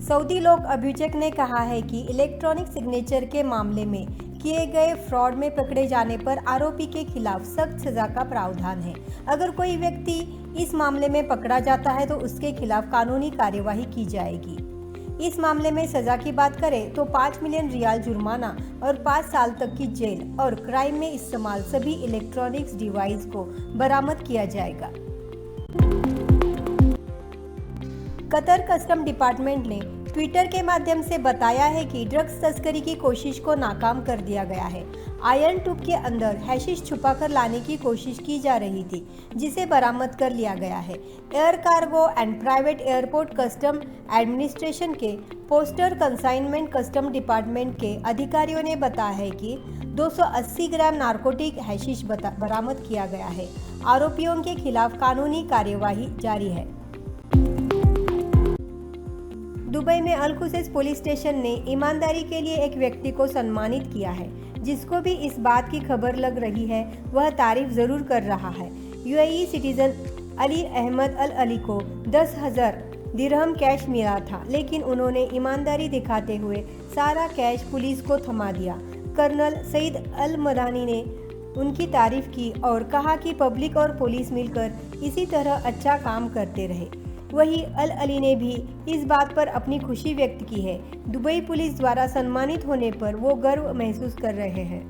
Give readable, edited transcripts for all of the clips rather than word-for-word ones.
Saudi लोक अभियोजक ने कहा है कि इलेक्ट्रॉनिक सिग्नेचर के मामले में किए गए फ्रॉड में पकड़े जाने पर आरोपी के खिलाफ सख्त सजा का प्रावधान है। अगर कोई व्यक्ति इस मामले में पकड़ा जाता है तो उसके खिलाफ कानूनी कार्यवाही की जाएगी। इस मामले में सजा की बात करें तो 5 मिलियन रियाल जुर्माना और 5 साल तक की जेल और क्राइम में इस्तेमाल सभी इलेक्ट्रॉनिक्स डिवाइस को बरामद किया जाएगा। कतर कस्टम डिपार्टमेंट ने ट्विटर के माध्यम से बताया है कि ड्रग्स तस्करी की कोशिश को नाकाम कर दिया गया है। आयरन ट्यूब के अंदर हैशिश छुपाकर लाने की कोशिश की जा रही थी, जिसे बरामद कर लिया गया है। Air cargo and private airport custom administration के पोस्टर कंसाइनमेंट कस्टम डिपार्टमेंट के अधिकारियों ने बताया है कि 280 ग्राम नारकोटिक हैशिश बरामद किया गया है। आरोपियों के खिलाफ कानूनी कार्यवाही जारी है। दुबई में अल खुसैस पुलिस स्टेशन ने ईमानदारी के लिए एक व्यक्ति को सम्मानित किया है। जिसको भी इस बात की खबर लग रही है वह तारीफ जरूर कर रहा है। यूएई सिटीजन अली अहमद अल अली को 10,000 दिरहम कैश मिला था, लेकिन उन्होंने ईमानदारी दिखाते हुए सारा कैश पुलिस को थमा दिया। कर्नल सईद अल मदानी ने उनकी तारीफ की और कहा कि पब्लिक और पुलिस मिलकर इसी तरह अच्छा काम करते रहे। वहीं अल अली ने भी इस बात पर अपनी खुशी व्यक्त की है। दुबई पुलिस द्वारा सम्मानित होने पर वो गर्व महसूस कर रहे हैं।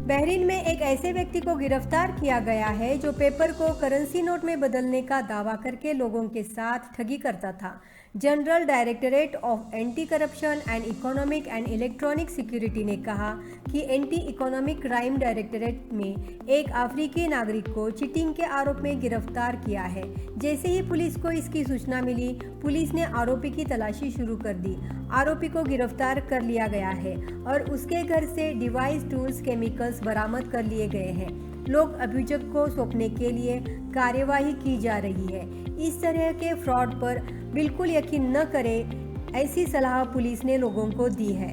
बहरीन में एक ऐसे व्यक्ति को गिरफ्तार किया गया है जो पेपर को करेंसी नोट में बदलने का दावा करके लोगों के साथ ठगी करता था। General directorate of anti corruption and economic and electronic security ने कहा कि एंटी इकोनॉमिक क्राइम डायरेक्टरेट में एक अफ्रीकी नागरिक को चीटिंग के आरोप में गिरफ्तार किया है। जैसे ही पुलिस को इसकी सूचना मिली, पुलिस ने आरोपी की तलाशी शुरू कर दी। आरोपी को गिरफ्तार कर लिया गया है और उसके घर से डिवाइस, टूल्स, केमिकल्स बरामद कर लिए गए हैं। लोक अभियोजक को सौंपने के लिए कार्यवाही की जा रही है। इस तरह के फ्रॉड पर बिल्कुल यकीन न करें, ऐसी सलाह पुलिस ने लोगों को दी है।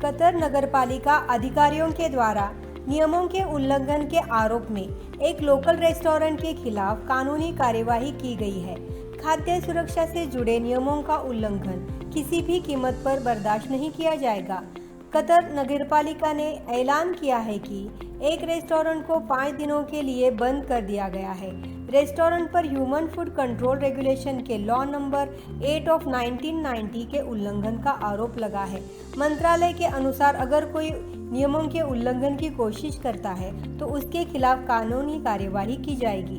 कतर नगरपालिका अधिकारियों के द्वारा नियमों के उल्लंघन के आरोप में एक लोकल रेस्टोरेंट के खिलाफ कानूनी कार्यवाही की गई है। खाद्य सुरक्षा से जुड़े नियमों का उल्लंघन किसी भी कीमत पर बर्दाश्त नहीं किया जाएगा। कतर नगरपालिका ने ऐलान किया है कि एक रेस्टोरेंट को 5 दिनों के लिए बंद कर दिया गया है। रेस्टोरेंट पर ह्यूमन फूड कंट्रोल रेगुलेशन के लॉ नंबर 8 ऑफ 1990 के उल्लंघन का आरोप लगा है। मंत्रालय के अनुसार अगर कोई नियमों के उल्लंघन की कोशिश करता है तो उसके खिलाफ कानूनी कार्यवाही की जाएगी।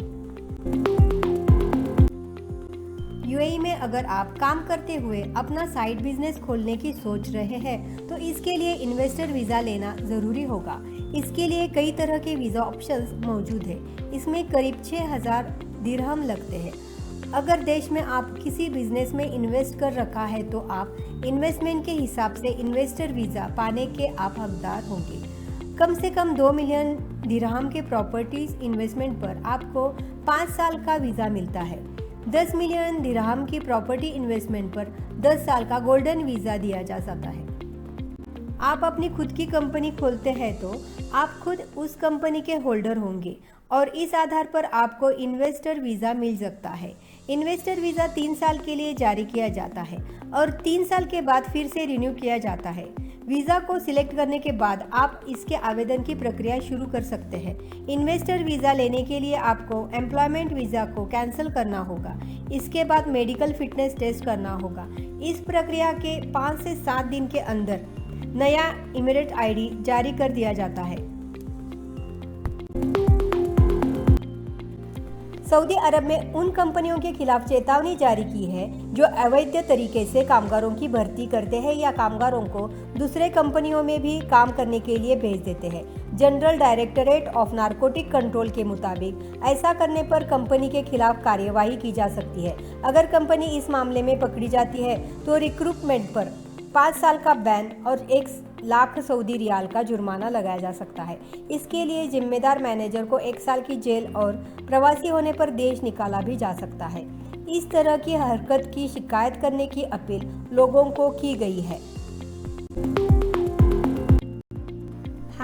यूएई में अगर आप काम करते हुए अपना साइड बिजनेस खोलने की सोच रहे हैं तो इसके लिए इन्वेस्टर वीज़ा लेना ज़रूरी होगा। इसके लिए कई तरह के वीज़ा ऑप्शंस मौजूद हैं। इसमें करीब 6,000 दिरहम लगते हैं। अगर देश में आप किसी बिजनेस में इन्वेस्ट कर रखा है तो आप इन्वेस्टमेंट के हिसाब से इन्वेस्टर वीज़ा पाने के आप हकदार होंगे। कम से कम 2 मिलियन दिरहम के प्रॉपर्टीज इन्वेस्टमेंट पर आपको 5 साल का वीज़ा मिलता है। 10 मिलियन दिरहम की प्रॉपर्टी इन्वेस्टमेंट पर 10 साल का गोल्डन वीज़ा दिया जा सकता है। आप अपनी खुद की कंपनी खोलते हैं तो आप खुद उस कंपनी के होल्डर होंगे और इस आधार पर आपको इन्वेस्टर वीज़ा मिल सकता है। इन्वेस्टर वीज़ा 3 साल के लिए जारी किया जाता है और 3 साल के बाद फिर से रिन्यू किया जाता है। वीज़ा को सिलेक्ट करने के बाद आप इसके आवेदन की प्रक्रिया शुरू कर सकते हैं। इन्वेस्टर वीज़ा लेने के लिए आपको एम्प्लॉयमेंट वीज़ा को कैंसिल करना होगा। इसके बाद मेडिकल फिटनेस टेस्ट करना होगा। इस प्रक्रिया के 5 से 7 दिन के अंदर नया इमिरेट आईडी जारी कर दिया जाता है। सऊदी अरब में उन कंपनियों के खिलाफ चेतावनी जारी की है जो अवैध तरीके से कामगारों की भर्ती करते हैं या कामगारों को दूसरे कंपनियों में भी काम करने के लिए भेज देते हैं। General directorate of narcotic control के मुताबिक ऐसा करने पर कंपनी के खिलाफ कार्यवाही की जा सकती है। अगर कंपनी इस मामले में पकड़ी जाती है तो रिक्रूटमेंट पर 5 साल का बैन और 1 लाख सऊदी रियाल का जुर्माना लगाया जा सकता है। इसके लिए जिम्मेदार मैनेजर को 1 साल की जेल और प्रवासी होने पर देश निकाला भी जा सकता है। इस तरह की हरकत की शिकायत करने की अपील लोगों को की गई है।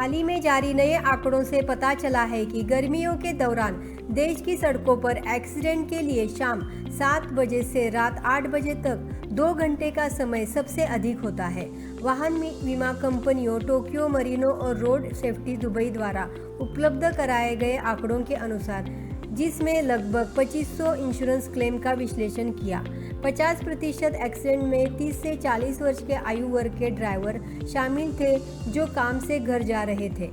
हाल ही में जारी नए आंकड़ों से पता चला है कि गर्मियों के दौरान देश की सड़कों पर एक्सीडेंट के लिए शाम 7 बजे से रात 8 बजे तक 2 घंटे का समय सबसे अधिक होता है। वाहन बीमा कंपनियों टोक्यो मरीनो और रोड सेफ्टी दुबई द्वारा उपलब्ध कराए गए आंकड़ों के अनुसार, जिसमें लगभग 2500 इंश्योरेंस क्लेम का विश्लेषण किया, 50% एक्सीडेंट में 30 से 40 वर्ष के आयु वर्ग के ड्राइवर शामिल थे जो काम से घर जा रहे थे।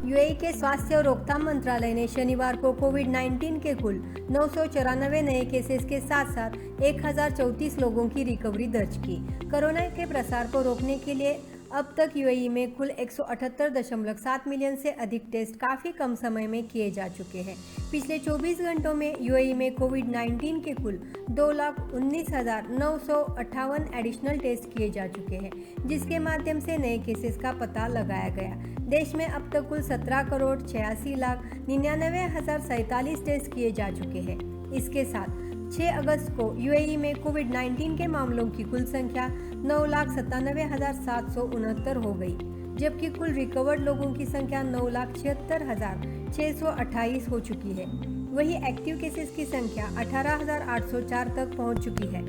यूएई के स्वास्थ्य और रोकथाम मंत्रालय ने शनिवार को कोविड-19 के कुल 994 नए केसेस के साथ साथ 1034 लोगों की रिकवरी दर्ज की। कोरोना के प्रसार को रोकने के लिए अब तक यूएई में कुल 178.7 मिलियन से अधिक टेस्ट काफ़ी कम समय में किए जा चुके हैं। पिछले 24 घंटों में यूएई में कोविड-19 के कुल 2,19,958 एडिशनल टेस्ट किए जा चुके हैं, जिसके माध्यम से नए केसेस का पता लगाया गया। देश में अब तक कुल 17,86,99,047 टेस्ट किए जा चुके हैं। इसके साथ 6 अगस्त को यूएई में कोविड-19 के मामलों की कुल संख्या 9,97,769 हो गई, जबकि कुल रिकवर्ड लोगों की संख्या 9,76,628 हो चुकी है। वहीं एक्टिव केसेस की संख्या 18,804 तक पहुंच चुकी है।